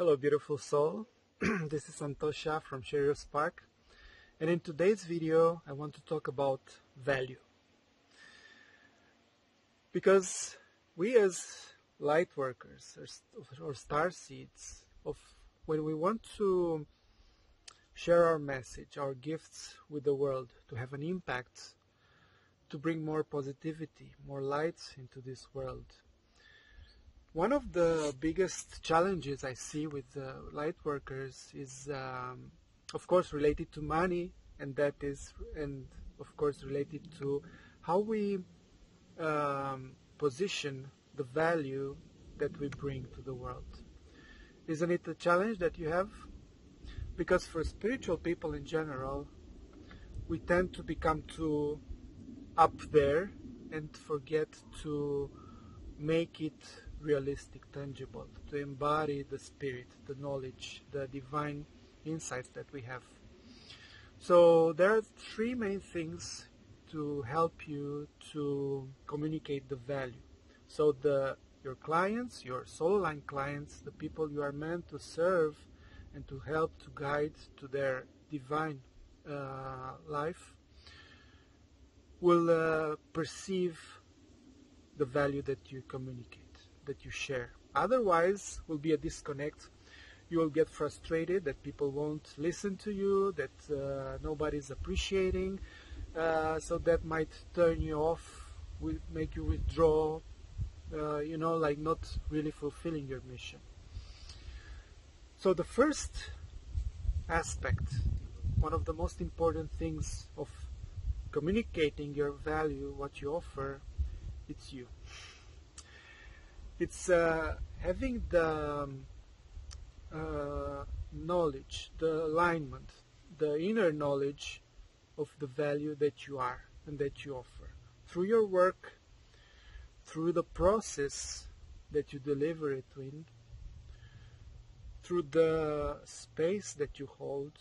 Hello, beautiful soul. This is Santosha from Share Your Spark. And in today's video, I want to talk about value. Because we as light workers or star seeds, when we want to share our message, our gifts with the world, to have an impact, to bring more positivity, more light into this world, one of the biggest challenges I see with light workers is, of course, related to money, and of course related to how we position the value that we bring to the world. Isn't it a challenge that you have? Because for spiritual people in general, we tend to become too up there and forget to make it realistic, tangible, to embody the spirit, the knowledge, the divine insights that we have. So there are three main things to help you to communicate the value. So your clients, your soul line clients, the people you are meant to serve and to help to guide to their divine life, will perceive the value that you communicate, that you share. Otherwise, will be a disconnect. You will get frustrated that people won't listen to you, that nobody's appreciating. So that might turn you off, will make you withdraw, like not really fulfilling your mission. So the first aspect, one of the most important things of communicating your value, what you offer, it's you. It's having the knowledge, the alignment, the inner knowledge of the value that you are and that you offer. Through your work, through the process that you deliver it in, through the space that you hold,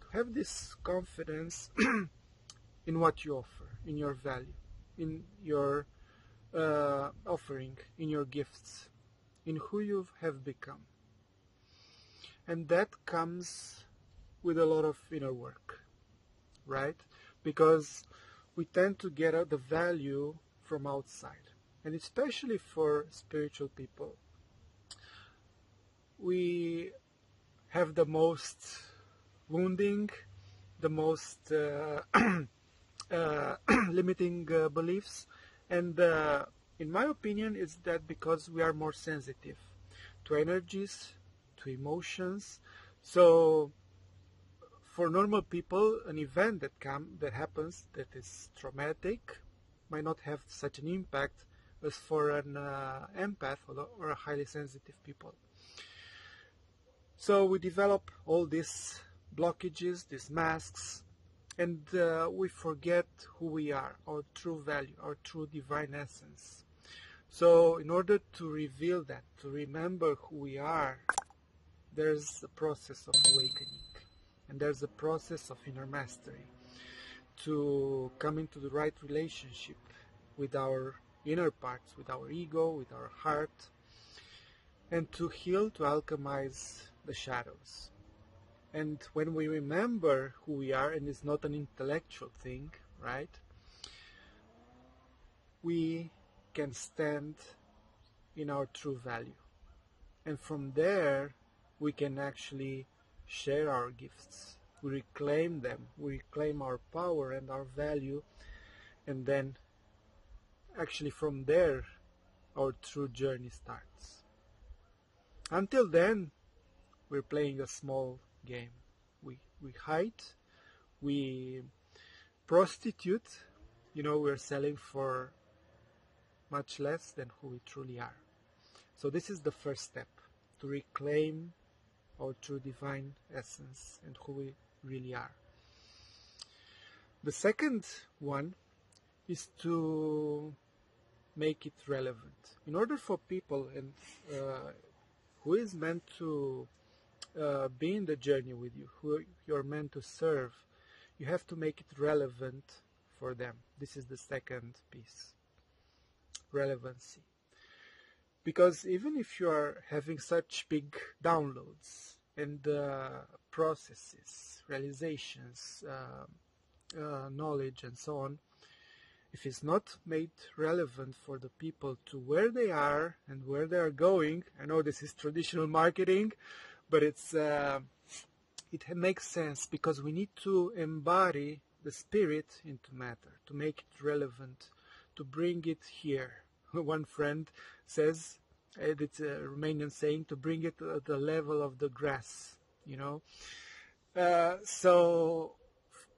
to have this confidence in what you offer, in your value, in your offering, in your gifts, in who you have become. And that comes with a lot of inner work, right? Because we tend to get the value from outside. And especially for spiritual people, we have the most wounding, the most limiting beliefs. And in my opinion, it's that because we are more sensitive to energies, to emotions. So for normal people, an event that happens that is traumatic might not have such an impact as for an empath or a highly sensitive people. So we develop all these blockages, these masks, and we forget who we are, our true value, our true divine essence. So in order to reveal that, to remember who we are, there's a process of awakening. And there's a process of inner mastery to come into the right relationship with our inner parts, with our ego, with our heart, and to heal, to alchemize the shadows. And when we remember who we are, and it's not an intellectual thing, right? We can stand in our true value. And from there, we can actually share our gifts. We reclaim them. We reclaim our power and our value. And then, actually from there, our true journey starts. Until then, we're playing a small game. We hide, we prostitute, we're selling for much less than who we truly are. So this is the first step, to reclaim our true divine essence and who we really are. The second one is to make it relevant. In order for people and who is meant to be in the journey with you, who you're meant to serve, you have to make it relevant for them. This is the second piece. Relevancy. Because even if you are having such big downloads and processes, realizations, knowledge and so on, if it's not made relevant for the people to where they are and where they are going, I know this is traditional marketing, but it makes sense because we need to embody the spirit into matter, to make it relevant, to bring it here. One friend says, it's a Romanian saying, to bring it at the level of the grass, you know. So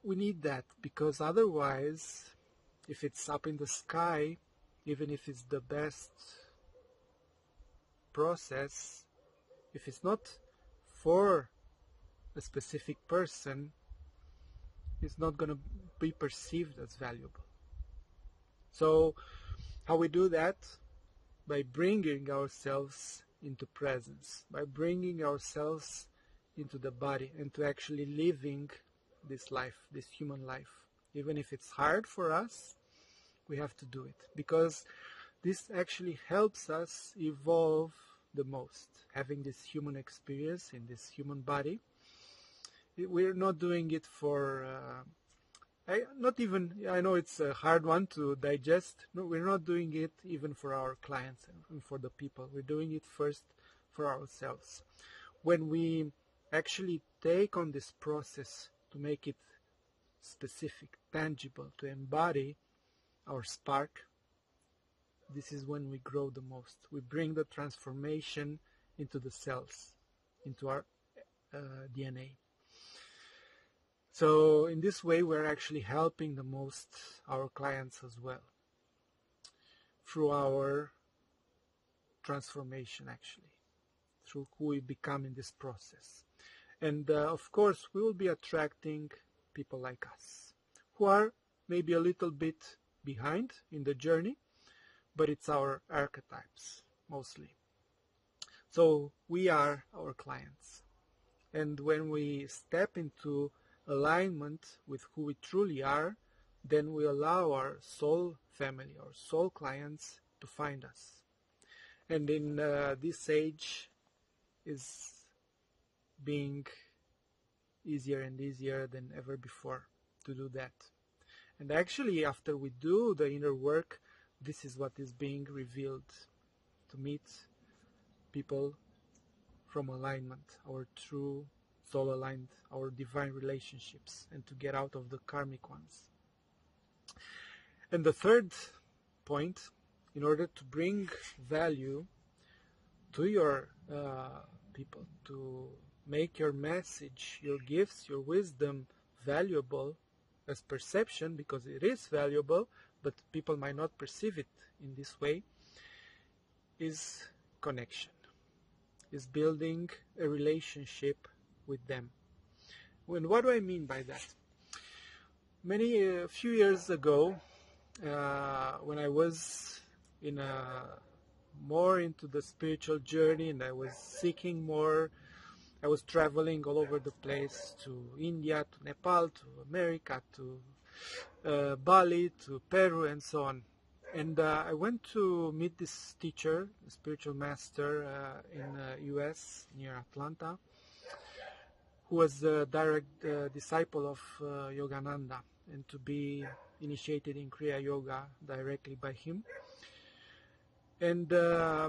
we need that, because otherwise, if it's up in the sky, even if it's the best process, if it's not for a specific person, it's not going to be perceived as valuable. So how we do that? By bringing ourselves into presence, by bringing ourselves into the body and to actually living this life, this human life. Even if it's hard for us, we have to do it, because this actually helps us evolve the most, having this human experience in this human body. We're not doing it for I know it's a hard one to digest. No, we're not doing it even for our clients and for the people. We're doing it first for ourselves. When we actually take on this process to make it specific, tangible, to embody our spark, this is when we grow the most. We bring the transformation into the cells, into our DNA. So in this way, we're actually helping the most our clients as well through our transformation, actually, through who we become in this process. And of course, we will be attracting people like us who are maybe a little bit behind in the journey, but it's our archetypes mostly. So we are our clients. And when we step into alignment with who we truly are, then we allow our soul family, our soul clients, to find us. And in this age is being easier and easier than ever before to do that. And actually, after we do the inner work, this is what is being revealed, to meet people from alignment, our true soul aligned, our divine relationships, and to get out of the karmic ones. And the third point, in order to bring value to your people, to make your message, your gifts, your wisdom valuable as perception, because it is valuable, but people might not perceive it in this way, is connection, is building a relationship with them. And what do I mean by that? A few years ago, when I was more into the spiritual journey and I was seeking more, I was traveling all over the place, to India, to Nepal, to America, to Bali, to Peru, and so on. And I went to meet this teacher, a spiritual master in US near Atlanta, who was a direct disciple of Yogananda, and to be initiated in Kriya Yoga directly by him. And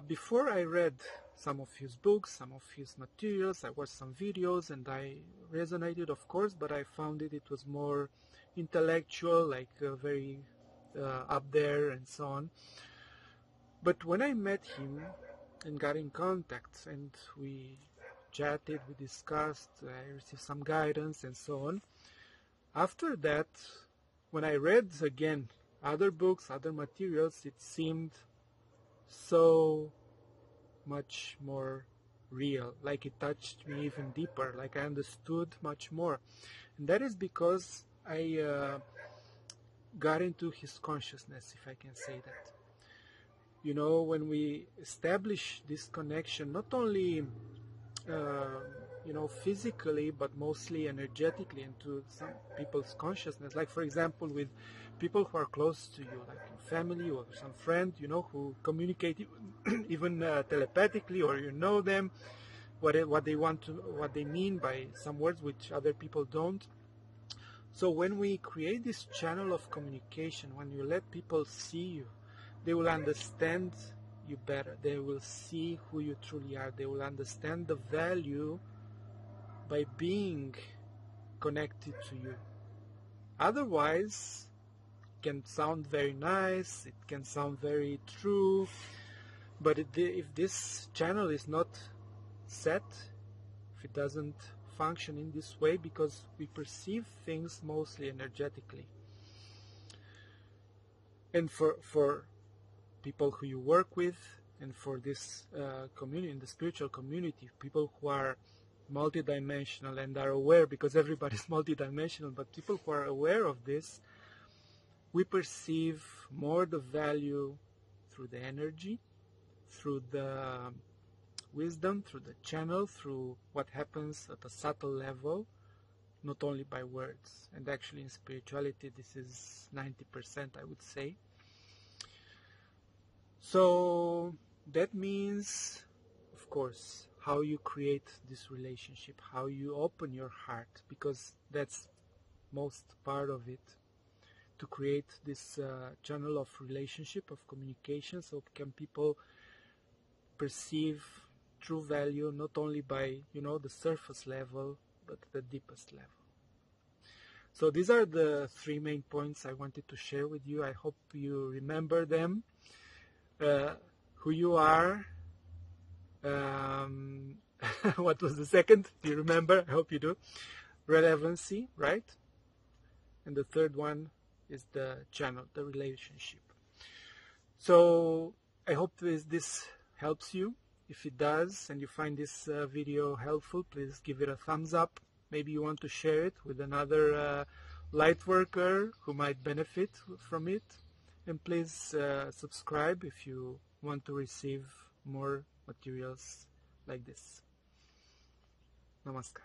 before I read some of his books, some of his materials, I watched some videos, and I resonated, of course, but I found it was more intellectual, like very up there and so on. But when I met him and got in contact, and we chatted, we discussed, I received some guidance and so on. After that, when I read again other books, other materials, it seemed so much more real, like it touched me even deeper, like I understood much more. And that is because I got into his consciousness, if I can say that. You know, when we establish this connection, not only physically, but mostly energetically into some people's consciousness. Like, for example, with people who are close to you, like your family or some friend, who communicate even telepathically, or them, what they mean by some words which other people don't. So when we create this channel of communication, when you let people see you, they will understand you better. They will see who you truly are. They will understand the value by being connected to you. Otherwise, it can sound very nice, it can sound very true, but if this channel is not set, if it doesn't function in this way, because we perceive things mostly energetically. And for people who you work with, and for this community, in the spiritual community, people who are multidimensional and are aware, because everybody's multidimensional, but people who are aware of this, we perceive more the value through the energy, through the wisdom, through the channel, through what happens at a subtle level, not only by words. And actually in spirituality this is 90%, I would say. So that means, of course, how you create this relationship, how you open your heart, because that's most part of it, to create this channel of relationship, of communication, so can people perceive true value not only by the surface level, but the deepest level. So these are the 3 main points I wanted to share with you. I hope you remember them. Who you are. What was the second? Do you remember? I hope you do. Relevancy, right? And the third one is the channel, the relationship. So I hope this helps you. If it does, and you find this video helpful, please give it a thumbs up. Maybe you want to share it with another Lightworker who might benefit from it. And please subscribe if you want to receive more materials like this. Namaskar.